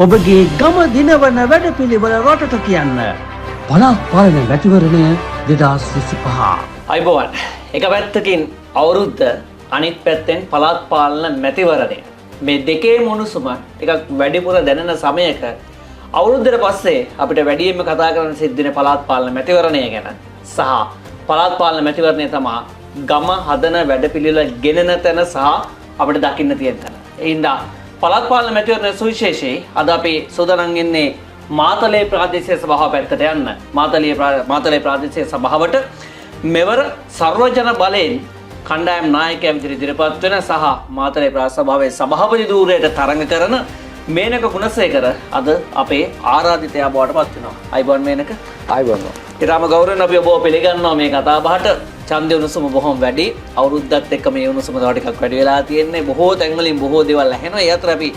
ඔබගේ ගම දිනවන වැඩපිළිවෙල රටට කියන්න. පළාත් පාලන මැතිවරණය 2025. අයිබෝවන් එක පැත්තකින් අවුරුද්ද අනිත් පැත්තෙන් පළාත් පාලන මැතිවරණය. මේ දෙකේ මොනුසුම ටිකක් වැඩිපුර දැනෙන සමයක අවුරුද්දට පස්සේ අපිට වැඩියෙන්ම කතා කරන්න සිද්ධ වෙන පළාත් පාලන මැතිවරණය ගැන සහ පළාත් පාලන මැතිවරණය තමයි ගම හදන වැඩපිළිවෙල ගෙනෙන තැන සහ අපිට දකින්න තියෙන තැන. ඒ හින්දා පළාත් පාලන මැතිවරණ සුවිශේෂී. අද අපි සූදානම් ඉන්නේ මාතලේ ප්‍රාදේශීය සභාව පැත්තට යන්න. මාතලේ ප්‍රාදේශීය සභාවට මෙවර සර්වජන බලයෙන් කණ්ඩායම් නායකයා විදිහට ඉදිරිපත් වෙන සහ මාතලේ ප්‍රාදේශ සභාවේ සභාපති ධූරයට තරඟ කරන මේනක ගුණසේකර අද අපේ ආරාධිතයා බවට පත් වෙනවා. අයිබෝන් මේනක. අයිබෝන්. ඊටම ගෞරවයෙන් අපි ඔබව පිළිගන්නවා මේ කතා බහට. ඡන්දය උණුසුම බොහොම වැඩි. අවුරුද්දත් එක්ක මේ උණුසුම තව ටිකක් වැඩි වෙලා තියෙන්නේ. බොහෝ තැන්වලින් බොහෝ දේවල් ඇහෙනවා. ඒ අතර අපි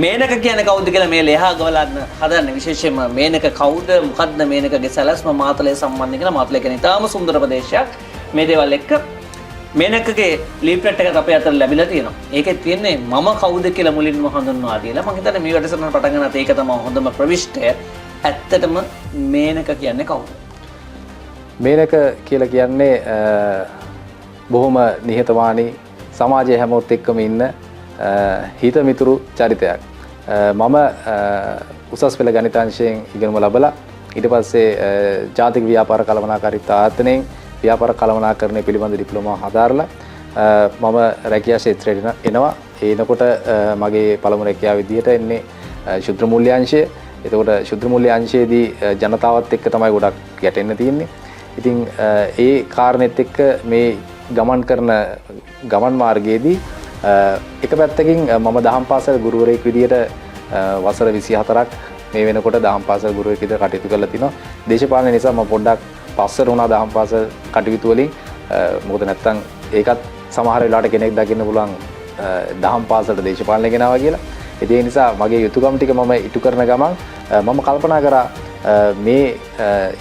මේනක කියන්නේ කවුද කියලා මේ ලෙහා ගවලන්න හදන්නේ. විශේෂයෙන්ම මේනක කවුද, මොකද්ද මේනකගේ සැලැස්ම මාතලේ සම්බන්ධ කියලා. මාතලේ කියන්නේ ඉතාම සුන්දර ප්‍රදේශයක්. මේ දේවල් එක්ක මේනකගේ ලීෆ්ලට් එකක් අපේ අතට ලැබිලා තියෙනවා. ඒකේ තියෙන්නේ මම කවුද කියලා මුලින්ම හඳුන්වා දීලා. මම හිතන්නේ මේ වැඩසටහන පටන් ගන්නත් ඒක තමයි හොඳම ප්‍රවිෂ්ඨය. ඇත්තටම මේනක කියන්නේ කවුද? මේනක කියලා කියන්නේ බොහොම නිහතමානී සමාජයේ හැමෝත් එක්කම ඉන්න හිත මිතුරු චරිතයක්. මම උසස් පෙළ ගණිතාංශයෙන් ඉගෙනුම ලැබලා ඊට පස්සේ ජාතික ව්‍යාපාර කළමනාකාරීත්ව ආයතනයෙන් ව්‍යාපාර කළමනාකරණය පිළිබඳ ඩිප්ලෝමා හදාරලා මම රැකියා ක්ෂේත්‍රයට එනවා. එනකොට මගේ පළමු රැකියාව විදිහට එන්නේ ශුද්‍ර මූල්‍ය අංශය. එතකොට ශුද්‍ර මූල්‍ය අංශයේදී ජනතාවත් එක්ක තමයි ගොඩක් ගැටෙන්න තියෙන්නේ. ඉතින් ඒ කාරණෙත් එක්ක මේ ගමන් කරන ගමන් මාර්ගයේදී එක පැත්තකින් මම දහම් පාසල් ගුරුවරයෙක් විදිහට වසර 24ක් මේ වෙනකොට දහම් පාසල් ගුරුවරයෙක් විදිහට කටයුතු කරලා තිනවා. දේශපාලන නිසා මම පොඩ්ඩක් පස්සට වුණා දහම් පාසල් කටයුතු වලින්. මොකද නැත්තම් ඒකත් සමහර වෙලාවට කෙනෙක් දකින්න පුළුවන් දහම් පාසලට දේශපාලනය ගෙනාවා කියලා. ඒ නිසා මගේ යුතුයකම් ටික මම ඉටු කරන ගමන් මම කල්පනා කරා මේ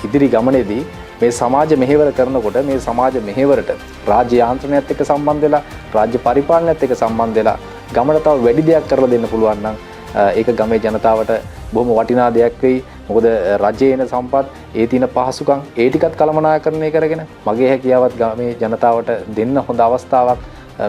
ඉදිරි ගමනේදී මේ සමාජ මෙහෙවර කරනකොට මේ සමාජ මෙහෙවරට රාජ්‍ය යාන්ත්‍රණයත් එක්ක සම්බන්ධ වෙලා රාජ්‍ය පරිපාලනයත් එක්ක සම්බන්ධ වෙලා ගමට තව වැඩි දෙයක් කරලා දෙන්න පුළුවන් නම් ඒක ගමේ ජනතාවට බොහොම වටිනා දෙයක් වෙයි. මොකද රජයේ එන සම්පත් ඒ තියෙන පහසුකම් ඒ ටිකත් කළමනාකරණය කරගෙන මගේ හැකියාවත් ගමේ ජනතාවට දෙන්න හොඳ අවස්ථාවක්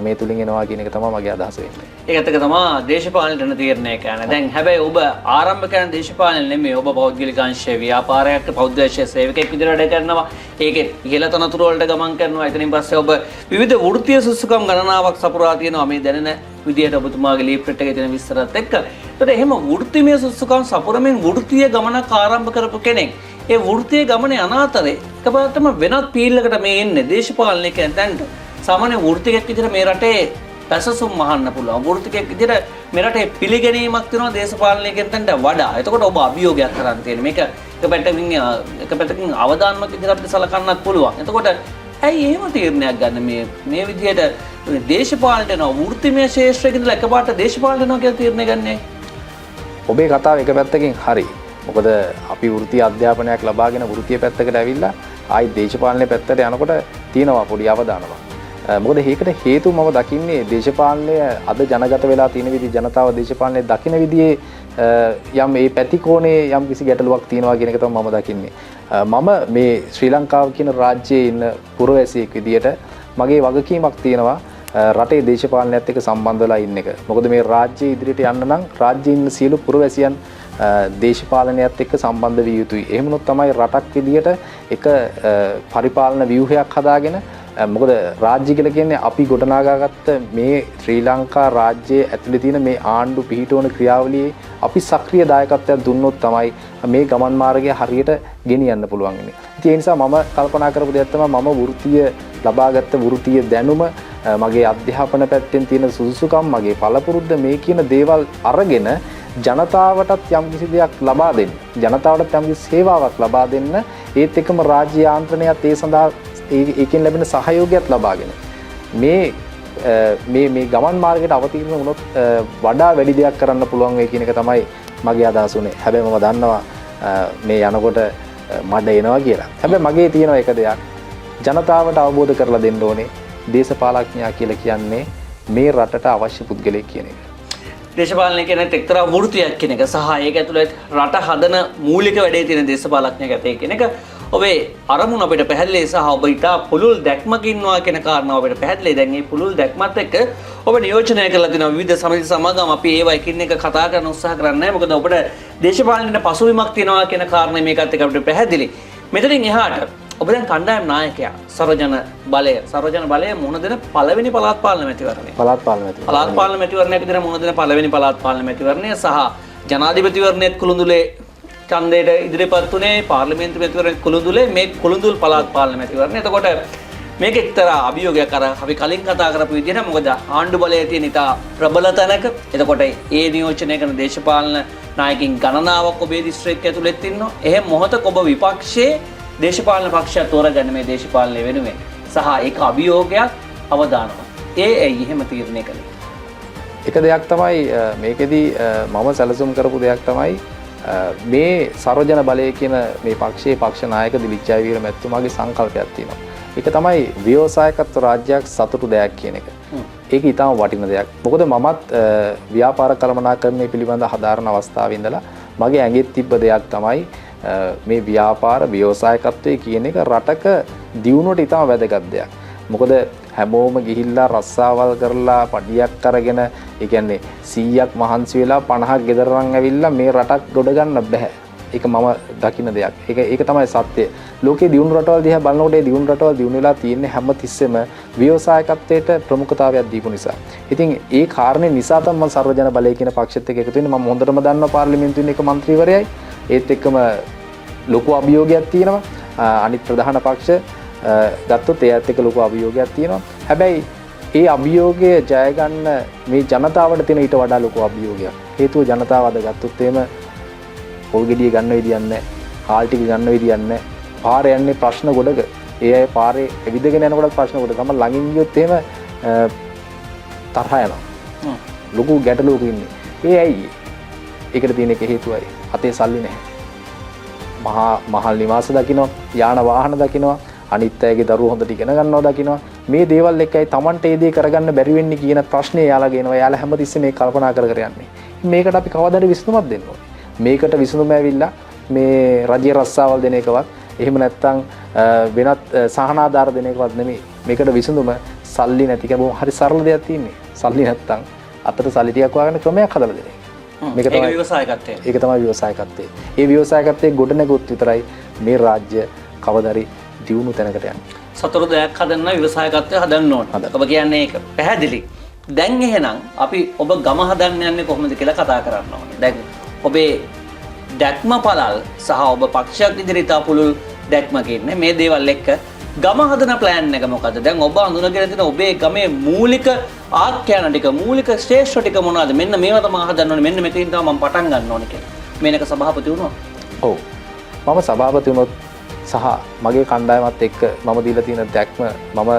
මේ තුලින් එනවා කියන එක තමයි මගේ අදහස වෙන්නේ. ඒකත් එක තමයි දේශපාලනයට තීරණය කරන්නේ. දැන් හැබැයි ඔබ ආරම්භ කරන දේශපාලන නෙමෙයි. ඔබ පෞද්ගලික අංශයේ ව්‍යාපාරයක් පෞද්ගලික සේවකයෙක් විදිහට වැඩ කරනවා. ඒකේ ඉහළ තනතුරු වලට ගමන් කරනවා. එතනින් පස්සේ ඔබ විවිධ වෘත්තීය සුසුකම් ගණනාවක් සපුරා තියෙනවා. මේ දැනෙන විදිහට ඔබතුමාගේ ලීෆ්ලට් එකේ තියෙන විස්තරات එක්ක. ඒතකොට එහෙම වෘත්තීය සුසුකම් සපුරමින් වෘත්තීය ගමනක් ආරම්භ කරපු කෙනෙක්. ඒ වෘත්තීය ගමනේ අනාතරේ එකපාරටම වෙනත් පීල්ලකට මේ එන්නේ දේශපාලනය කියන තැනට. සාමාන්‍ය වෘත්තිකයෙක් විදිහට මේ රටේ පැසසුම් මහන්න පුළුවන්. වෘත්තිකයෙක් විදිහට මේ රටේ පිළිගැනීමක් තියෙනවා දේශපාලනයකින් තැනට වඩා. එතකොට ඔබ අභියෝගයක් කරන් තියෙන. මේක එක පැත්තකින් අවදානමක් විදිහට අපිට සලකන්නත් පුළුවන්. එතකොට ඇයි එහෙම තීරණයක් ගන්න මේ විදිහට දේශපාලනට යනවා වෘත්තිමය ශාස්ත්‍රයක ඉඳලා එකපාරට දේශපාලනට යනවා කියලා තීරණය ගන්නෑ? ඔබේ කතාව එක පැත්තකින් හරි. මොකද අපි වෘත්තීය අධ්‍යාපනයක් ලබාගෙන වෘත්තීය පැත්තකට ඇවිල්ලා ආයි දේශපාලනයේ පැත්තට යනකොට තියෙනවා පොඩි අවදානමක්. මොකද ඒකට හේතුව මම දකින්නේ දේශපාලනය අද ජනගත වෙලා තියෙන විදිහ ජනතාව දේශපාලනය දකින විදිහේ යම් මේ පැතිකෝණේ යම් කිසි ගැටලුවක් තියෙනවා කියන එක තමයි මම දකින්නේ. මම මේ ශ්‍රී ලංකාව කියන රාජ්‍යයේ ඉන්න පුරවැසියෙක් විදිහට මගේ වගකීමක් තියෙනවා රටේ දේශපාලනයත් එක්ක සම්බන්ධ වෙලා ඉන්න එක. මොකද මේ රාජ්‍යය ඉදිරියට යන්න නම් රාජ්‍යයේ ඉන්න සියලු පුරවැසියන් දේශපාලනයත් එක්ක සම්බන්ධ විය යුතුයි. එහෙම වුණොත් තමයි රටක් විදිහට එක පරිපාලන ව්‍යුහයක් හදාගෙන මොකද රාජ්‍ය කියලා කියන්නේ අපි ගොඩනගාගත්ත මේ ශ්‍රී ලංකා රාජ්‍යයේ ඇතුලේ තියෙන මේ ආණ්ඩු පිහිටවන ක්‍රියාවලියේ අපි සක්‍රීය දායකත්වයක් දුන්නොත් තමයි මේ ගමන් මාර්ගය හරියට ගෙනියන්න පුළුවන් වෙන්නේ. ඉතින් ඒ නිසා මම කල්පනා කරපු දෙයක් තමයි මම වෘත්තීය ලබාගත්ත වෘත්තීය දැනුම මගේ අධ්‍යාපන පැත්තෙන් තියෙන සුසුසුකම් මගේ පළපුරුද්ද මේ කියන දේවල් අරගෙන ජනතාවටත් යම් කිසි දෙයක් ලබා දෙන්න. ජනතාවටත් යම් කිසි සේවාවක් ලබා දෙන්න. ඒත් එක්කම රාජ්‍ය යාන්ත්‍රණයත් ඒ සඳහා ඒකෙන් ලැබෙන සහයෝගයත් ලබාගෙන මේ ගමන් මාර්ගයට අවතීර්ණ වුණොත් වඩා වැඩි දෙයක් කරන්න පුළුවන් වෙයි කියන එක තමයි මගේ අදහස උනේ. හැබැයි මම දන්නවා මේ යනකොට මඩ එනවා කියලා. හැබැයි මගේ තියෙන එක දෙයක් ජනතාවට අවබෝධ කරලා දෙන්න ඕනේ. දේශපාලඥයා කියලා කියන්නේ මේ රටට අවශ්‍ය පුද්ගලයෙක් කියන එක. දේශපාලනය කියන එක්තරා වෘත්තියක් කියන එක සහ ඒක ඇතුළේ රට හදන මූලික වැඩේ තියෙන දේශපාලඥයෙක් ඇතේ කියන එක ඔබේ අරමුණ අපිට පැහැදිලි සහ ඔබ ඊට පුළුල් දැක්මක ඉන්නවා කියන කාරණාව අපිට පැහැදිලි. දැන් මේ පුළුල් දැක්මත් එක්ක ඔබ නියෝජනය කරලා තියෙනවා විවිධ සමිති සමාගම්. අපි ඒවා එකින් එක කතා කරන්න උත්සාහ කරන්නේ නැහැ. මොකද ඔබට දේශපාලනයේ පසුබිමක් තියෙනවා කියන කාරණේ මේකත් එක්ක අපිට පැහැදිලි. මෙතනින් එහාට ඔබ දැන් කණ්ඩායම් නායකයා සර්වජන බලය මුහුණ දෙන පළවෙනි පළාත් පාලන මැතිවරණය. පළාත් පාලන මැතිවරණයක විතර මුහුණ දෙන පළවෙනි පළාත් පාලන මැතිවරණය සහ ජනාධිපතිවරණයේත් කුළුඳුලේ ඡන්දයට ඉදිරිපත් උනේ පාර්ලිමේන්තු මැතිවරණයේ කුළුඳුලේ මේ කුළුඳුල් පළාත් පාලන මැතිවරණය. එතකොට මේක එක්තරා අභියෝගයක් අර අපි කලින් කතා කරපු විදිහට මොකද ආණ්ඩු බලයේ තියෙන ඉතා ප්‍රබල තැනක. එතකොට ඒ නියෝජනය කරන දේශපාලන නායකින් ගණනාවක් ඔබේ දිස්ත්‍රික්කය ඇතුළෙත් ඉන්නවා. එහෙම මොහොතක ඔබ විපක්ෂයේ දේශපාලන පක්ෂයක් තෝරගන්න මේ දේශපාලනය වෙනුවෙන් සහ ඒක අභියෝගයක් අවදානමක්. ඒ ඇයි එහෙම තීරණය කළේ? එක දෙයක් තමයි මේකෙදී මම සැලසුම් කරපු දෙයක් තමයි මේ සර්වජන බලය කියන මේ පක්ෂයේ පක්ෂ නායක දිලිත් ජයවීර මැතිතුමාගේ සංකල්පයක් තියෙනවා. ඒක තමයි ව්‍යවසායකත්ව රාජ්‍යයක් සතුටු දෙයක් කියන එක. ඒක ඊටම වටින දෙයක්. මොකද මමත් ව්‍යාපාර කළමනාකරණය පිළිබඳ හදාරන අවස්ථාවේ ඉඳලා මගේ ඇඟෙත් තිබ්බ දෙයක් තමයි මේ ව්‍යාපාර ව්‍යවසායකත්වයේ කියන එක රටක දියුණුවට ඊටම වැදගත් දෙයක්. මොකද හැමෝම ගිහිල්ලා රස්සාවල් කරලා පඩියක් අරගෙන ඒ කියන්නේ 100ක් මහන්සි වෙලා 50ක් ගෙදරන් ඇවිල්ලා මේ රටක් ගොඩ ගන්න බෑ. ඒක මම දකින්න දෙයක්. ඒක තමයි සත්‍යය. ලෝකේ දියුණු රටවල් දිහා බලනකොට ඒ දියුණු රටවල් දියුණු වෙලා තියෙන්නේ හැම තිස්සෙම ව්‍යවසායකත්වයට ප්‍රමුඛතාවයක් දීපු නිසා. ඉතින් ඒ කාරණේ නිසා තමයි මම සර්වජන බලය කියන පක්ෂෙත් එක්ක එකතු වෙන්නේ. මම හොඳටම දන්නවා පාර්ලිමේන්තුවේ එක മന്ത്രിවරයයි. ඒත් එක්කම ලොකු අභියෝගයක් තියෙනවා. අනිත් ප්‍රධාන පක්ෂ ගත්තොත් ඒත් එක්ක ලොකු අභියෝගයක් තියෙනවා. හැබැයි ඒ අභියෝගය ජය ගන්න මේ ජනතාවට තියෙන ඊට වඩා ලොකු අභියෝගයක්. හේතුව ජනතාව අද ගත්තොත් එහෙම පොල් ගෙඩිය ගන්න විදියක් නැහැ. හාල් ටික ගන්න විදියක් නැහැ. පාරේ යන්නේ ප්‍රශ්න ගොඩක. ඒ අය පාරේ ඇවිදගෙන යනකොට ප්‍රශ්න ගොඩක. තමයි ළඟින් ගියොත් එහෙම තරහ යනවා. ලොකු ගැටලුවක ඉන්නේ. ඒ ඇයි? ඒකට තියෙන එක හේතුවයි. අතේ සල්ලි නැහැ. මහල් නිවාස දකින්නවා, යාන වාහන දකින්නවා, අනිත් අයගේ දරුවෝ හොඳට ඉගෙන ගන්නවා දකින්නවා. මේ දේවල් එක්කයි Tamante ඒ දේ කරගන්න බැරි වෙන්නේ කියන ප්‍රශ්නේ යාලා ගේනවා. යාලා හැමතිස්සෙම මේ කල්පනා කර යන්නේ. මේකට අපි කවදාද විසඳුමක් දෙන්න ඕනේ. මේකට විසඳුම ඇවිල්ලා මේ රජයේ රස්සාවල් දෙන එකවත් එහෙම නැත්නම් වෙනත් සහනාධාර දෙන එකවත් නෙමෙයි. මේකට විසඳුම සල්ලි නැති කම හරි සරල දෙයක් තියෙන්නේ. සල්ලි නැත්නම් අතට සල්ලි ටිකක් වගන්න ක්‍රමයක් හදලා දෙන එක. මේක තමයි ව්‍යවසායකත්වය. ඒක තමයි ව්‍යවසායකත්වය. ඒ ව්‍යවසායකත්වයේ ගොඩනැගුත් විතරයි මේ රාජ්‍ය කවදාරි දියුණු තැනකට යන්නේ. සතුරු දෙයක් හදන්න ව්‍යවසායකත්වය හදන්න ඕන. ඔබ කියන්නේ ඒක පැහැදිලි. දැන් එහෙනම් අපි ඔබ ගම හදන්න යන්නේ කොහොමද කියලා කතා කරන්න ඕනේ. දැන් ඔබේ දැක්ම පළල් සහ ඔබ පක්ෂයක් ඉදිරියට පුළුල් දැක්මක ඉන්නේ මේ දේවල් එක්ක ගම හදන ප්ලෑන් එක මොකද්ද? දැන් ඔබ අඳුනගෙන තියෙන ඔබේ ගමේ මූලික ආඛ්‍යාන ටික මූලික ශ්‍රේෂ්ඨ ටික මොනවද? මෙන්න මේවා තමයි හදන්න ඕනේ. මෙන්න මෙතනින් තමයි මම පටන් ගන්න ඕනේ කියලා. මේනක සභාපති වුණා. ඔව්. මම සභාපති වුණොත් සහ මගේ කණ්ඩායමත් එක්ක මම දීලා තියෙන දැක්ම මම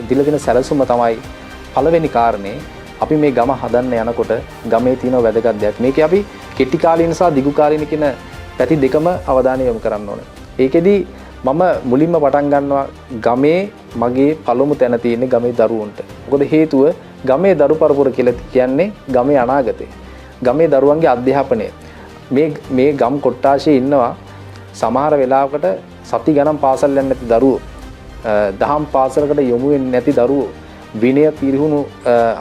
දීලා තියෙන සැලසුම තමයි පළවෙනි කාරණේ අපි මේ ගම හදන්න යනකොට ගමේ තියෙන වැදගත් දෙයක්. මේකේ අපි කෙටි කාලීන සහ දිගු කාලීන කියන පැති දෙකම අවධානය යොමු කරන්න ඕනේ. ඒකෙදි මම මුලින්ම පටන් ගන්නවා ගමේ මගේ පළමු තැන තියෙන්නේ ගමේ දරුවන්ට. මොකද හේතුව ගමේ දරු පරපුර කියලා කියන්නේ ගමේ අනාගතය. ගමේ දරුවන්ගේ අධ්‍යාපනය. මේ ගම් කොට්ටාශයේ ඉන්නවා සමහර වෙලාවකට සති ගණන් පාසල් යන්නේ නැති දරුවෝ. දහම් පාසලකට යොමු වෙන්නේ නැති දරුවෝ. විනය පිරිහුණු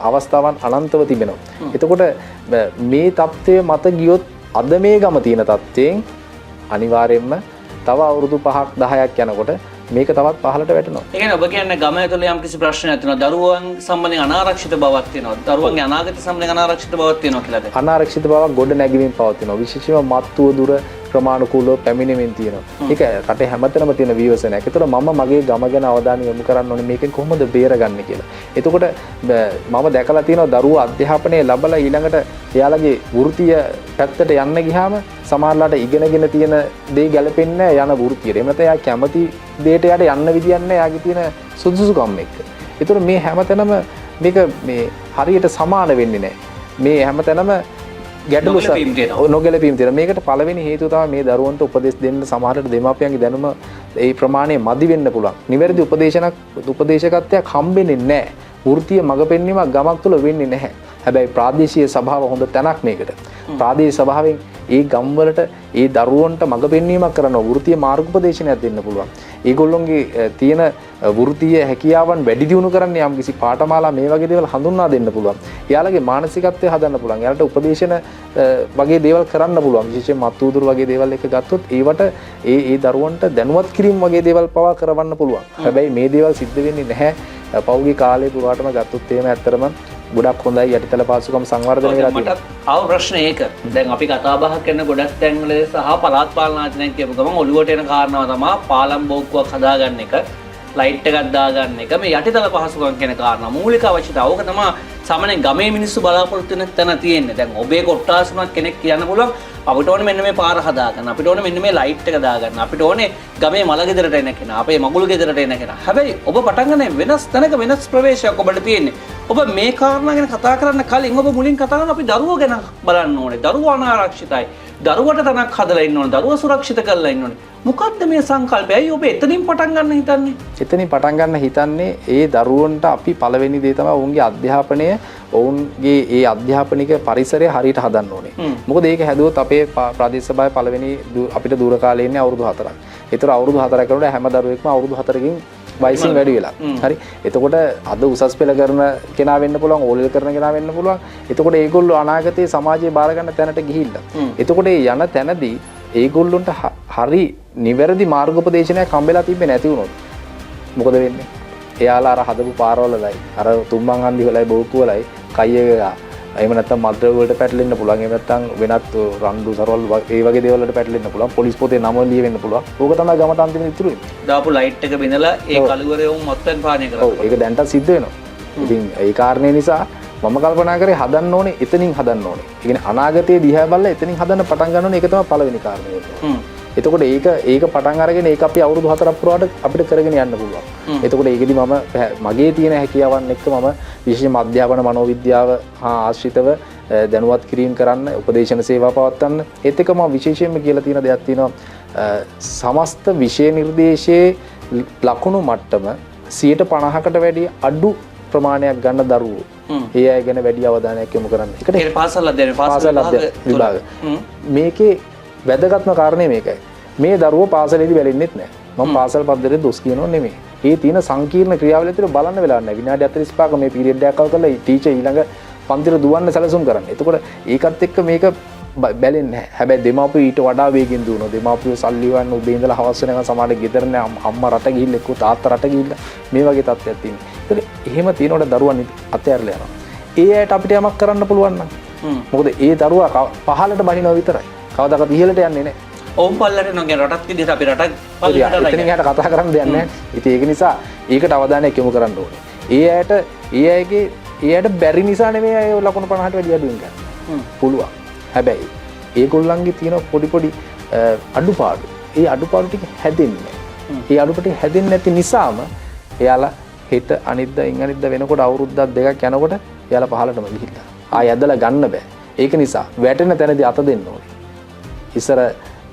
අවස්ථාවන් අනන්තව තිබෙනවා. එතකොට මේ தත්ත්වය මත ගියොත් අද මේ ගම තියෙන தත්ත්වයෙන් අනිවාර්යයෙන්ම තව අවුරුදු 5ක් 10ක් යනකොට මේක තවත් පහළට වැටෙනවා. ඒ කියන්නේ ඔබ කියන්නේ ගම ඇතුළේ යම් කිසි ප්‍රශ්නයක් තියෙනවා. දරුවන් සම්බන්ධයෙන් අනාරක්ෂිත බවක් තියෙනවා. දරුවන්ගේ අනාගත සම්බන්ධයෙන් අනාරක්ෂිත බවක් තියෙනවා කියලාද? අනාරක්ෂිත බවක් ගොඩ නැගීමෙන් පවතිනවා. විශේෂයෙන්ම මත්තුව දුර ක්‍රමානුකූලව පැමිණෙමින් තියෙනවා. ඒක රටේ හැමතැනම තියෙන ව්‍යවසනයක්. ඒතර මම මගේ ගම ගැන අවධානය යොමු කරන්න ඕනේ මේකෙන් කොහොමද බේරගන්නේ කියලා. එතකොට මම දැකලා තියෙනවා දරුවෝ අධ්‍යාපනය ලැබලා ඊළඟට එයාලගේ වෘත්තීය පැත්තට යන්න ගියාම සමහරලාට ඉගෙනගෙන තියෙන දේ ගැලපෙන්නේ යන වෘත්තියට. එහෙම නැත්නම් එයා කැමති දෙයට යට යන්න විදියක් නැහැ එයාගේ තියෙන සුදුසුකම් එක්ක. ඒතර මේ හැමතැනම මේක මේ හරියට සමාන වෙන්නේ නැහැ. මේ හැමතැනම ගැටලු නොගැලපීම් තියෙනවා. මේකට පළවෙනි හේතුව තමයි මේ දරුවන්ට උපදෙස් දෙන්න සමහරට දෙමාපියන්ගේ දැනුම ඒ ප්‍රමාණය මදි වෙන්න පුළුවන්. නිවැරදි උපදේශකත්වයක් හම්බෙන්නේ නැහැ. වෘත්තීය මඟ පෙන්වීමක් ගමක් තුල වෙන්නේ නැහැ. හැබැයි ප්‍රාදේශීය සභාව හොඳ තැනක් මේකට. ප්‍රාදේශීය සභාවෙන් ඒ ගම්වලට ඒ දරුවන්ට මඟ පෙන්වීමක් කරනවා. වෘත්තීය මාර්ගෝපදේශනයක් දෙන්න පුළුවන්. ඒගොල්ලොන්ගේ තියෙන වෘත්තීය හැකියාවන් වැඩි දියුණු කරන්න යම්කිසි පාඨමාලා මේ වගේ දේවල් හඳුන්වා දෙන්න පුළුවන්. එයාලගේ මානසිකත්වය හදන්න පුළුවන්. එයාලට උපදේශන වගේ දේවල් කරන්න පුළුවන්. විශේෂයෙන් මත් උදුරු වගේ දේවල් එක ගත්තොත් ඒවට ඒ දරුවන්ට දැනුවත් කිරීම වගේ දේවල් පවා කරවන්න පුළුවන්. හැබැයි මේ දේවල් සිද්ධ වෙන්නේ නැහැ. පෞද්ගලික කාලේ පුරාටම ගත්තොත් එහෙම ඇත්තටම ගොඩක් හොඳයි යටිතල පාසුකම් සංවර්ධනය වෙලා තියෙනවා. මට ආව ප්‍රශ්න ඒක. දැන් අපි කතා බහ කරන ගොඩක් තැන්වල සහ පළාත් පාලන ආයතනයක් කියපු ගමන් ඔළුවට එන කාරණාව තමයි පාලම් බෝක්කුවක් හදාගන්න එක, ලයිට් එකක් දාගන්න එක, මේ යටිතල පහසුකම් කියන කාරණා. මූලික අවශ්‍යතාව. ඕක තමයි සාමාන්‍යයෙන් ගමේ මිනිස්සු බලාපොරොත්තු වෙන තැන තියෙන්නේ. දැන් ඔබේ කොට්ටාසුණක් කෙනෙක් කියන්න පුළුවන් අපිට ඕනේ මෙන්න මේ පාර හදාගන්න, අපිට ඕනේ මෙන්න මේ ලයිට් එක දාගන්න, අපිට ඕනේ ගමේ මල ගෙදරට එන කෙනා, අපේ මගුල් ගෙදරට එන කෙනා. හැබැයි ඔබ පටන් ගන්න වෙනස් තැනක වෙනස් ප්‍රවේශයක් ඔබට තියෙන්නේ. ඔබ මේ කාරණා ගැන කතා කරන්න කලින් ඔබ මුලින් කතා කරන අපි දරුවෝ ගැන බලන්න ඕනේ. දරුවෝ අනාරක්ෂිතයි. දරුවට තනක් හදලා ඉන්න ඕනේ. දරුවෝ සුරක්ෂිත කරලා ඉන්න ඕනේ. මොකක්ද මේ සංකල්පය? ඇයි ඔබ එතනින් පටන් ගන්න හිතන්නේ? එතනින් පටන් ගන්න හිතන්නේ ඒ දරුවන්ට අපි පළවෙනි දේ තමයි ඔවුන්ගේ අධ්‍යාපනය, ඔවුන්ගේ ඒ අධ්‍යාපනික පරිසරය හරියට හදන්න ඕනේ. මොකද ඒක හැදුවොත් අපේ ප්‍රාදේශීය සභාවේ පළවෙනි අපිට දූර කාලේ ඉන්නේ අවුරුදු 4ක්. ඒතර අවුරුදු 4ක් කරනකොට හැම දරුවෙක්ම අවුරුදු 4කින් වයසින් වැඩි වෙලා. හරි. එතකොට අද උසස් පෙළ කරන කෙනා වෙන්න පුළුවන්, ඕලෙල් කරන කෙනා වෙන්න පුළුවන්. එතකොට ඒගොල්ලෝ අනාගතයේ සමාජයේ බාර ගන්න තැනට ගිහිල්ලා. එතකොට ඒ යන තැනදී ඒගොල්ලොන්ට හරි නිවැරදි මාර්ගෝපදේශනයක් හම්බෙලා තිබෙන්නේ නැති වුණොත් මොකද වෙන්නේ? එයාලා අර හදපු පාරවලයි, අර තුම්මන් හන්දි වලයි, බෝක්කු වලයි කයියක එහෙම නැත්නම් මද්ද්‍රව්‍ය වලට පැටලෙන්න පුළුවන්. එහෙම නැත්නම් වෙනත් රණ්ඩු සරවල් ඒ වගේ දේවල් වලට පැටලෙන්න පුළුවන්. පොලිස් පොතේ නම ලියවෙන්න පුළුවන්. ඕක තමයි ගමට අන්තිමට ඉතුරු වෙන්නේ. දාපු ලයිට් එක බිඳලා ඒ කළුවරේ වුන් මත්පැන් පානය කරා. ඔව් ඒක දැන්ටත් සිද්ධ වෙනවා. ඉතින් ඒ කාරණේ නිසා මම කල්පනා කරේ හදන්න ඕනේ එතනින් හදන්න ඕනේ. ඒ කියන්නේ අනාගතයේ දිහා බලලා එතනින් හදන්න පටන් ගන්න ඕනේ. ඒක තමයි පළවෙනි කාරණේ. එතකොට ඒක පටන් අරගෙන ඒක අපි අවුරුදු 4ක් පුරාට අපිට කරගෙන යන්න පුළුවන්. එතකොට ඒකෙදි මම මගේ තියෙන හැකියාවන් එක්ක මම විශේෂ අධ්‍යාපන මනෝවිද්‍යාව හා ආශ්‍රිතව දැනුවත් කිරීම කරන්න, උපදේශන සේවා පවත්වන්න. ඒත් එක මම විශේෂයෙන්ම කියලා තියෙන දෙයක් තියෙනවා. සමස්ත විෂය නිර්දේශයේ ලකුණු මට්ටම 50%කට වැඩිය අඩු ප්‍රමාණයක් ගන්න දරුවෝ. ඒ අය ගැන වැඩි අවධානයක් යොමු කරන්න. ඒකට පාසල් අධ්‍යයන පාසල් විභාග. මේකේ වැදගත්ම කාරණේ මේකයි. මේ දරුවෝ පාසලේදී වැළෙන්නෙත් නැහැ. මම පාසල් පද්ධතියේ දොස් කියනෝ නෙමෙයි. ඒ තියෙන සංකීර්ණ ක්‍රියාවලිය තුළ බලන්න වෙලාවක් නැහැ. විනාඩි 45ක මේ පීරියඩ් එකක් කරලා ටීචර් ඊළඟ පන්තිර දුවන්න සැලසුම් කරන්න. එතකොට ඒකත් එක්ක මේක බැලෙන්නේ නැහැ. හැබැයි දෙමාපියෝ ඊට වඩා වේගෙන් දුවනවා. දෙමාපියෝ සල්ලි හොයන්න උදේ ඉඳලා හවස වෙනකන් සමහරට ගෙදර නැහැ. අම්මා රට ගිහිල්ලා එක්ක තාත්තා රට ගිහිල්ලා මේ වගේ තත්ත්වයක් තියෙනවා. ඒතකොට එහෙම තියෙනකොට දරුවන් අතෑරලා යනවා. ඒ ඇයට අපිට යමක් කරන්න පුළුවන් නම්. මොකද ඒ දරුවා පහළට බහිනවා විතරයි. කවදාකවත් ඉහළට යන්නේ නැහැ. ඕම් පල්ලට නෝගේ රටක් විදිහට අපි රටක් පල්ලට එතනින් එහාට කතා කරන්න දෙයක් නැහැ. ඉතින් ඒක නිසා ඒකට අවධානයක් යොමු කරන්න ඕනේ. ඒ අයට බැරි නිසා නෙමෙයි අය ලකුණු 50ට වැඩි අඩුවෙන් ගන්න. පුළුවන්. හැබැයි ඒගොල්ලන්ගේ තියෙන පොඩි අඩුපාඩු. ඒ අඩුපාඩු ටික හැදෙන්නේ. ඒ අඩුපාඩු ටික හැදෙන්නේ නැති නිසාම එයාලා හෙට අනිද්දා අනිද්දා වෙනකොට අවුරුද්දක් දෙකක් යනකොට එයාලා පහළටම ගිහිල්ලා. ආය ඇදලා ගන්න බෑ. ඒක නිසා වැටෙන තැනදී අත දෙන්න ඕනේ. ඉස්සර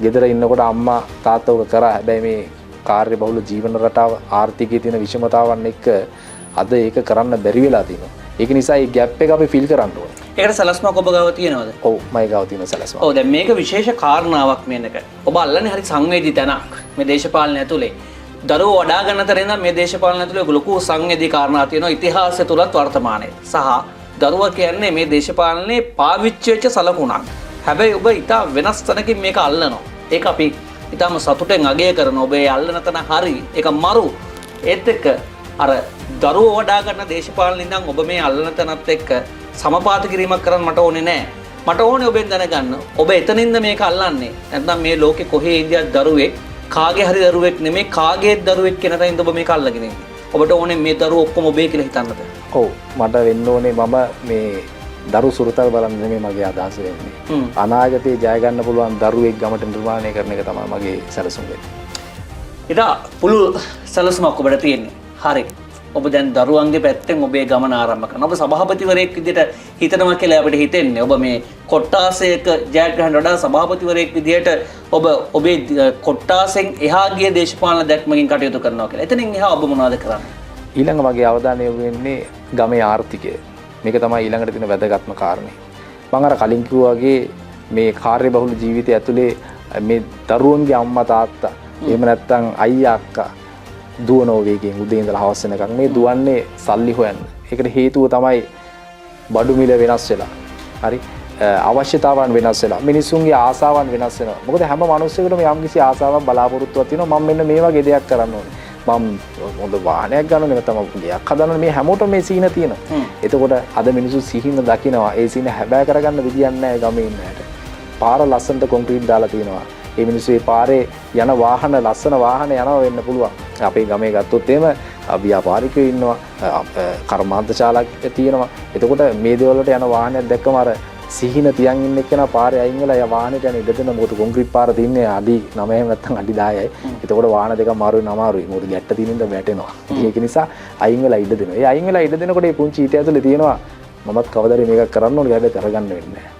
ගෙදර ඉන්නකොට අම්මා තාත්තා උක කරා. හැබැයි මේ කාර්ය බහුල ජීවන රටාව ආර්ථිකයේ තියෙන විෂමතාවන් එක්ක අද ඒක කරන්න බැරි වෙලා තියෙනවා. ඒක නිසා මේ ગેප් එක අපි ෆිල් කරන්න ඕනේ. ඒකට සලස්මක් ඔබ ගාව තියෙනවද? ඔව් මයි ගාව තියෙන සලස්මක්. ඔව් දැන් මේක විශේෂ කාරණාවක් මේනක. ඔබ අල්ලන්නේ හරි සංවේදී තැනක් මේ දේශපාලනය ඇතුලේ. දරුවෝ වඩා ගන්න තරෙන් මේ දේශපාලනය ඇතුලේ ලොකු සංවේදී කාරණා තියෙනවා ඉතිහාසය තුලත් වර්තමානයේ. සහ දරුවා කියන්නේ මේ දේශපාලනයේ පාවිච්චි වෙච්ච සලකුණක්. හැබැයි ඔබ ඉතා වෙනස් තැනකින් මේක අල්ලනවා. ඒක අපි ඉතාම සතුටෙන් අගය කරනවා. ඔබ ඒ අල්ලන තැන හරි. ඒක මරු. ඒත් එක්ක අර දරුවෝ වඩා ගන්න දේශපාලන ඉඳන් ඔබ මේ අල්ලන තැනත් එක්ක සමපාත කිරීමක් කරන්න මට ඕනේ නෑ. මට ඕනේ ඔබෙන් දැනගන්න. ඔබ එතනින්ද මේක අල්ලන්නේ. නැත්නම් මේ ලෝකේ කොහේ ඉඳියක් දරුවෙක් කාගේ හරි දරුවෙක් නෙමෙයි කාගේත් දරුවෙක් කියන තැනින්ද ඔබ මේක අල්ලගෙන ඉන්නේ. ඔබට ඕනේ මේ දරුවෝ ඔක්කොම ඔබේ කියලා හිතන්නද? ඔව් මට වෙන්න ඕනේ මම මේ දරු සුරතල් බලන්න නෙමෙයි මගේ අදහස වෙන්නේ. අනාගතේ ජය ගන්න පුළුවන් දරුවෙක් ගමට නිර්මාණය කරන එක තමයි මගේ සැලසුම වෙන්නේ. ඉතින් පුළු සැලසුමක් ඔබට තියෙන්නේ. හරි. ඔබ දැන් දරුවන්ගේ පැත්තෙන් ඔබේ ගමන ආරම්භ කරනවා. ඔබ සභාපතිවරයෙක් විදිහට හිතනවා කියලා අපිට හිතෙන්නේ. ඔබ මේ කොට්ටාසයක ජයග්‍රහණ වඩා සභාපතිවරයෙක් විදිහට ඔබ ඔබේ කොට්ටාසෙන් එහා ගිය දේශපාලන දැක්මකින් කටයුතු කරනවා කියලා. එතනින් එහා ඔබ මොනවද කරන්නේ? ඊළඟ මගේ අවධානය යොමු වෙන්නේ ගමේ ආර්ථිකය. මේක තමයි ඊළඟට තියෙන වැදගත්ම කාරණේ. මම අර කලින් කිව්වා වගේ මේ කාර්යබහුල ජීවිතය ඇතුලේ මේ දරුවන්ගේ අම්මා තාත්තා එහෙම නැත්නම් අයියා අක්කා දුවනෝ වේගෙන් උදේ ඉඳලා හවස වෙනකන් මේ දුවන්නේ සල්ලි හොයන්න. ඒකට හේතුව තමයි බඩු මිල වෙනස් වෙලා. හරි. අවශ්‍යතාවන් වෙනස් වෙලා. මිනිසුන්ගේ ආසාවන් වෙනස් වෙනවා. මොකද හැම මිනිස්සෙකුටම යම්කිසි ආසාවක් බලාපොරොත්තුවක් තියෙනවා. මම මෙන්න මේ වගේ දෙයක් කරන්න ඕනේ. මම හොඳ වාහනයක් ගන්න ඕනේ නැත්නම් ගයක් හදන්න මේ හැමෝටම මේ සීන තියෙනවා. එතකොට අද මිනිස්සු සිහින දකිනවා. ඒ සීන හැබෑ කරගන්න විදියක් නැහැ ගමේ ඉන්නහැට. පාර ලස්සනට කොන්ක්‍රීට් දාලා තියෙනවා. ඒ මිනිස්සු මේ පාරේ යන වාහන ලස්සන වාහන යනවා වෙන්න පුළුවන්. අපේ ගමේ ගත්තොත් එහෙම ව්‍යාපාරිකයෝ ඉන්නවා, කර්මාන්ත ශාලා තියෙනවා. එතකොට මේ දේවල් වලට යන වාහනයක් දැක්කම අර සිහින තියන් ඉන්න එක්කන පාරේ අයින් වෙලා යා වාහනේට යන ඉඩ දෙන මොකද කොන්ක්‍රීට් පාර තින්නේ අඩි 9 නැත්නම් අඩි 10යි. එතකොට වාහන දෙක මාරු වෙන අමාරුයි. මොකද ගැට්ට තියෙනින්ද වැටෙනවා. ඒක නිසා අයින් වෙලා ඉඩ දෙනවා. ඒ අයින් වෙලා ඉඩ දෙනකොට මේ පුංචි ඊට ඇතුලේ තියෙනවා මමත් කවදාද මේක කරන්න ඕනේ හැබැයි කරගන්න වෙන්නේ නැහැ.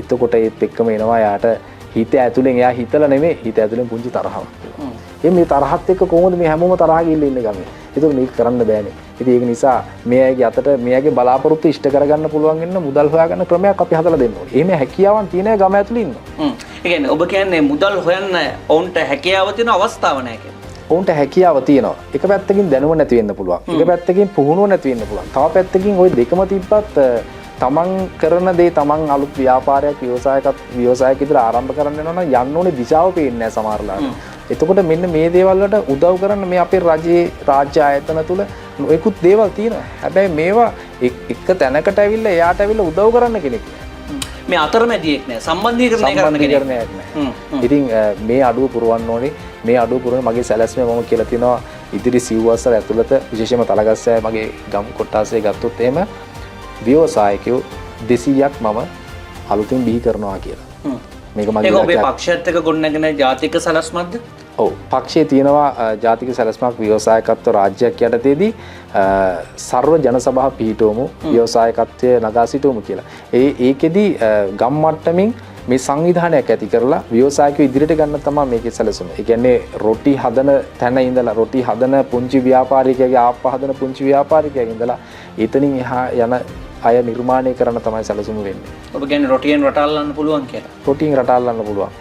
එතකොට ඒත් එක්කම එනවා යාට හිත ඇතුලෙන් එයා හිතලා නෙමෙයි හිත ඇතුලෙන් පුංචි තරහක් තියෙනවා. මේ තරහත් එක්ක කොහොමද මේ හැමෝම තරහ ගිහිල්ලා ඉන්නේ ගමේ. ඒක මේක කරන්න බෑනේ. ඉතින් ඒක නිසා මේ අයගේ අතට මේ අයගේ බලාපොරොත්තු ඉෂ්ට කරගන්න පුළුවන් වෙන මුදල් හොයාගන්න ක්‍රමයක් අපි හදලා දෙන්න ඕනේ. එහෙම හැකියාවන් තියෙන අය ගම ඇතුලේ ඉන්නවා. ඒ කියන්නේ ඔබ කියන්නේ මුදල් හොයන්න ඔවුන්ට හැකියාව තියෙන අවස්ථාවක් නැහැ කියන්නේ. ඔවුන්ට හැකියාව තියෙනවා. එක පැත්තකින් දැනුම නැති වෙන්න පුළුවන්. එක පැත්තකින් පුහුණුව නැති වෙන්න පුළුවන්. තව පැත්තකින් ওই දෙකම තිබ්බත් තමන් කරන දේ තමන් අලුත් ව්‍යාපාරයක් ව්‍යවසායයක් විතර ආරම්භ කරන්න යනවා නම් යන්න ඕනේ දිශාව පේන්නේ නැහැ සමහරලාට. එතකොට මෙන්න මේ දේවල් වලට උදව් කරන්න මේ අපේ රජයේ රාජ්‍ය ආයතන තුල ඒකුත් දේවල් තියෙනවා. හැබැයි මේවා එක තැනකට ඇවිල්ලා එයාට ඇවිල්ලා උදව් කරන්න කෙනෙක් නෑ. මේ අතරමැදියෙක් නෑ. සම්බන්ධීකරණය කරන්න කෙනෙක් නෑ. ඉතින් මේ අඩුව පුරවන්න ඕනේ. මේ අඩුව පුරවන මගේ සැලැස්ම මම කියලා තියෙනවා ඉදිරි සිව්වසර ඇතුළත විශේෂයෙන්ම තලගස්සෑ මගේ ගම් කොට්ටාසේ ගත්තොත් එහෙම ව්‍යවසායකයෝ 200ක් මම අලුතින් බිහි කරනවා කියලා. මේක මගේ ඔබේ පක්ෂයත් එක්ක ගොඩනගෙන ජාතික සැලැස්මක්ද? ඔව් පක්ෂයේ තියෙනවා ජාතික සැලැස්මක් ව්‍යවසායකත්ව රාජ්‍යයක් යටතේදී සර්ව ජන සභාව පිහිටවමු ව්‍යවසායකත්වය නගා සිටවමු කියලා. ඒකෙදි ගම් මට්ටමින් මේ සංවිධානයක් ඇති කරලා ව්‍යවසායකයෝ ඉදිරියට ගන්න තමයි මේකේ සැලසුම. ඒ කියන්නේ රොටි හදන තැන ඉඳලා රොටි හදන පුංචි ව්‍යාපාරිකයෙක්ගේ ආප්ප හදන පුංචි ව්‍යාපාරිකයෙක් ඉඳලා එතනින් එහා යන අය නිර්මාණය කරන්න තමයි සැලසුම වෙන්නේ. ඔබ කියන්නේ රොටියෙන් රටාලන්න පුළුවන් කියලා. රොටියෙන් රටාලන්න පුළුවන්.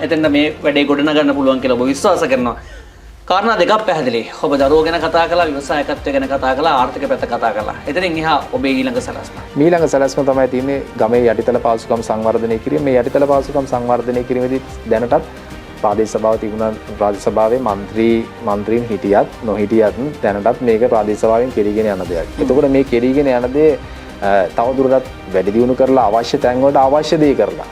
එතෙන්ද මේ වැඩේ ගොඩනගන්න පුළුවන් කියලා ඔබ විශ්වාස කරනවා. කාරණා දෙකක් පැහැදිලි. ඔබ දරුවෝ ගැන කතා කළා, ව්‍යවසායකත්වය ගැන කතා කළා, ආර්ථික පැත්ත කතා කළා. එතනින් එහා ඔබේ ඊළඟ සැලැස්ම. ඊළඟ සැලැස්ම තමයි තියෙන්නේ ගමේ යටිතල පහසුකම් සංවර්ධනය කිරීම. මේ යටිතල පහසුකම් සංවර්ධනය කිරීමේදී දැනටත් ප්‍රාදේශ සභාව තිබුණා. ප්‍රාදේශ සභාවේ මන්ත්‍රීන් හිටියත් නොහිටියත් දැනටත් මේක ප්‍රාදේශ සභාවෙන් කෙරීගෙන යන දෙයක්. එතකොට මේ කෙරීගෙන යන දේ තවදුරටත් වැඩි දියුණු කරලා අවශ්‍ය තැන් වලට අවශ්‍ය දේ කරලා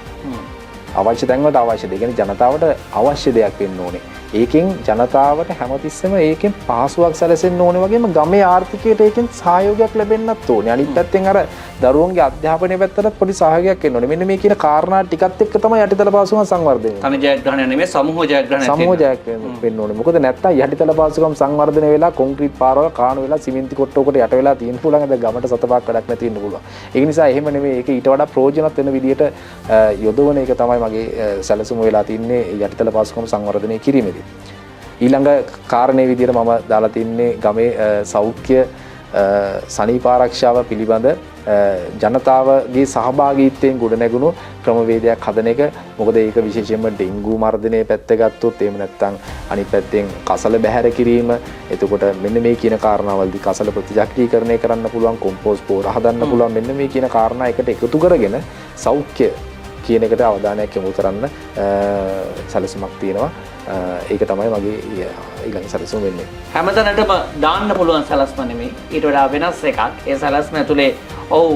අවශ්‍ය තැන් වලට අවශ්‍ය දේ කියන්නේ ජනතාවට අවශ්‍ය දෙයක් වෙන්න ඕනේ. ඒකෙන් ජනතාවට හැමතිස්සෙම ඒකෙන් පහසුවක් සැලසෙන්න ඕනේ වගේම ගමේ ආර්ථිකයට ඒකෙන් සහයෝගයක් ලැබෙන්නත් ඕනේ. අනිත් පැත්තෙන් අර දරුවන්ගේ අධ්‍යාපනය පැත්තට පොඩි සහයෝගයක් එන්න ඕනේ. මෙන්න මේ කියන කාරණා ටිකත් එක්ක තමයි යටිතල පහසුකම් සංවර්ධනය වෙන්නේ. තනි ජයග්‍රහණය නෙමෙයි සමූහ ජයග්‍රහණය. සමූහ ජයග්‍රහණය වෙන්න ඕනේ. මොකද නැත්තම් යටිතල පහසුකම් සංවර්ධනය වෙලා කොන්ක්‍රීට් පාරවල් කාණු වෙලා සිමෙන්ති කොට්ටෝකට යට වෙලා තියෙන පුළුවන්. දැන් ගමට සතපක් වැඩක් නැති වෙන්න පුළුවන්. ඒක නිසා එහෙම නෙමෙයි. ඒක ඊට වඩා ප්‍රයෝජනවත් වෙන විදියට යොදවන එක තමයි මගේ සැලසුම වෙලා තින්නේ යටිතල පහසුකම් සංවර්ධනය කිරීමේදී. ඊළඟ කාරණේ විදියට මම දාලා තින්නේ ගමේ සෞඛ්‍ය සනීප ආරක්ෂාව පිළිබඳ ජනතාවගේ සහභාගීත්වයෙන් ගොඩනැගුණු ක්‍රමවේදයක් හදන එක. මොකද ඒක විශේෂයෙන්ම ඩෙන්ගු මර්ධනයේ පැත්ත ගත්තොත් එහෙම නැත්නම් අනිත් පැත්තෙන් කසල බැහැර කිරීම. එතකොට මෙන්න මේ කියන කාරණාවල්දී කසල ප්‍රතිචක්‍රීකරණය කරන්න පුළුවන්, කොම්පෝස්ට් පෝර හදන්න පුළුවන්. මෙන්න මේ කියන කාරණා එකට එකතු කරගෙන සෞඛ්‍ය කියන එකට අවධානයක් යොමු කරන්න සැලසුමක් තියෙනවා. ඒක තමයි මගේ ඊළඟ සැලසුම වෙන්නේ. හැමතැනටම දාන්න පුළුවන් සැලැස්ම නෙමෙයි. ඊට වඩා වෙනස් එකක්. ඒ සැලැස්ම ඇතුලේ ඔව්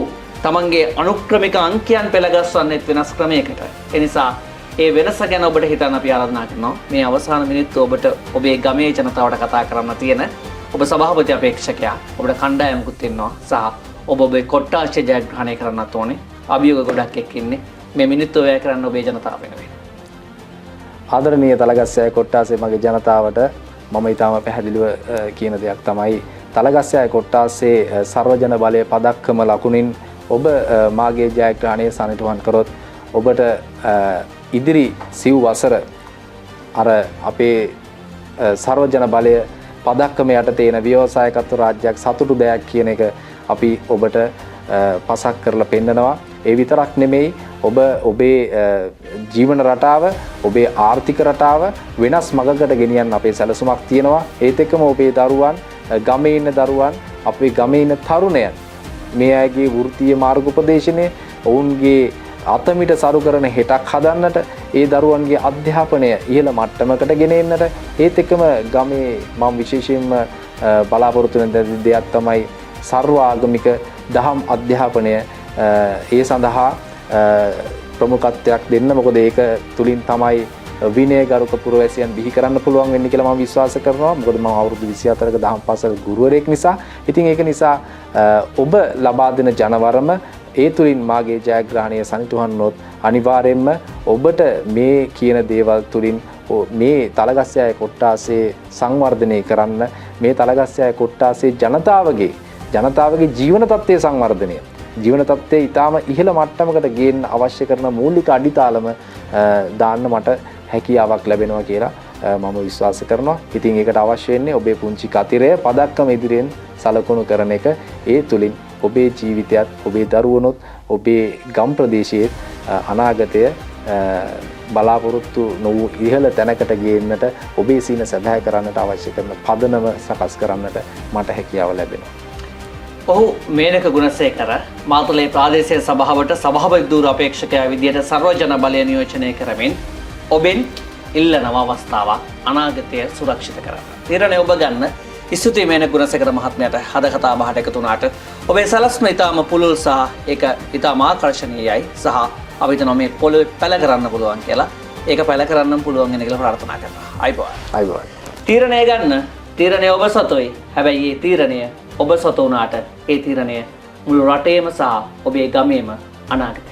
තමන්ගේ අනුක්‍රමික අංකයන් පෙළගස්වන්නෙත් වෙනස් ක්‍රමයකට. ඒ නිසා ඒ වෙනස ගැන ඔබට හිතන්න අපි ආරාධනා කරනවා. මේ අවසාන මිනිත්තු ඔබට ඔබේ ගමේ ජනතාවට කතා කරන්න තියෙන ඔබ සභාපති අපේක්ෂකයා ඔබට කණ්ඩායමකුත් ඉන්නවා සහ ඔබේ කොට්ටාශය ජයග්‍රහණය කරන්නත් ඕනේ. අභියෝග ගොඩක් එක්ක ඉන්නේ. මේ මිනිත්තු වැය කරන්න ඔබේ ජනතාව වෙනුවෙන්. ආදරණීය තලගස්සෑය කොට්ටාසේ මගේ ජනතාවට මම ඊටම පැහැදිලිව කියන දෙයක් තමයි තලගස්සෑය කොට්ටාසේ සර්වජන බලය පදක්කම ලකුණින් ඔබ මාගේ ජයග්‍රහණය සනිටුවන් කරොත් ඔබට ඉදිරි සිව් වසර අර අපේ සර්වජන බලය පදක්කම යටතේ තියෙන ව්‍යවසායකත්ව රාජ්‍යයක් සතුටු දෙයක් කියන එක අපි ඔබට පසක් කරලා පෙන්නනවා. ඒ විතරක් නෙමෙයි ඔබ ඔබේ ජීවන රටාව ඔබේ ආර්ථික රටාව වෙනස් මගකට ගෙනියන්න අපේ සැලසුමක් තියෙනවා. ඒත් එක්කම ඔබේ දරුවන් ගමේ ඉන්න දරුවන් අපේ ගමේ ඉන්න තරුණයන් මේ අයගේ වෘත්තීය මාර්ගෝපදේශනය ඔවුන්ගේ අතමිට සරු කරන හෙටක් හදන්නට ඒ දරුවන්ගේ අධ්‍යාපනය ඉහළ මට්ටමකට ගෙන එන්නට ඒත් එක්කම ගමේ මම විශේෂයෙන්ම බලාපොරොත්තු වෙන දෙයක් තමයි සර්වාගමික දහම් අධ්‍යාපනය ඒ සඳහා ප්‍රමුඛත්වයක් දෙන්න. මොකද ඒක තුලින් තමයි විනයගරුක පුරවැසියන් බිහි කරන්න පුළුවන් වෙන්නේ කියලා මම විශ්වාස කරනවා. මොකද මම අවුරුදු 24ක දහම් පාසල් ගුරුවරයෙක් නිසා. ඉතින් ඒක නිසා ඔබ ලබා දෙන ජනවරම ඒ තුලින් මාගේ ජයග්‍රහණය සනිටුහන්නොත් අනිවාර්යයෙන්ම ඔබට මේ කියන දේවල් තුලින් මේ තලගස්සෑය කොට්ටාසේ සංවර්ධනය කරන්න මේ තලගස්සෑය කොට්ටාසේ ජනතාවගේ ජීවන තත්ත්වයේ සංවර්ධනය ජීවන තත්ත්වයේ ඊටාම ඉහළ මට්ටමකට ගේන්න අවශ්‍ය කරන මූලික අඩිතාලම දාන්න මට හැකියාවක් ලැබෙනවා කියලා මම විශ්වාස කරනවා. ඉතින් ඒකට අවශ්‍ය වෙන්නේ ඔබේ පුංචි කතිරය පදක්කම ඉදිරියෙන් සලකුණු කරන එක. ඒ තුලින් ඔබේ ජීවිතයත් ඔබේ දරුවනොත් ඔබේ ගම් ප්‍රදේශයේ අනාගතය බලාපොරොත්තු නොවූ ඉහළ තැනකට ගේන්නට ඔබේ සීන සැබෑ කරන්නට අවශ්‍ය කරන පදනම සකස් කරන්නට මට හැකියාව ලැබෙනවා. ඔහු මේනක ගුණසේකර මාතලේ ප්‍රාදේශීය සභාවට සභාපති ධූර අපේක්ෂකයා විදියට සර්වජන බලය නියෝජනය කරමින් ඔබෙන් ඉල්ලන අවස්ථාවක් අනාගතය සුරක්ෂිත කරගන්න. තීරණය ඔබ ගන්න. ස්තුතියි මේනක ගුණසේකර මහත්මයාට අද කතා බහට එකතු වුණාට. ඔබේ සලස්ම ඊටාම පුළුල් සහ ඒක ඊටාම ආකර්ශනීයයි සහ අපි හිතනවා මේ පොළොවේ පැල කරන්න පුළුවන් කියලා. ඒක පැල කරන්න පුළුවන් වෙන කියලා ප්‍රාර්ථනා කරනවා. අයිබෝන්. තීරණය ගන්න. තීරණය ඔබ සතුයි. හැබැයි මේ තීරණය ඔබ සතු වුණාට ඒ තීරණය මුළු රටේම සහ ඔබේ ගමේම අනාගතය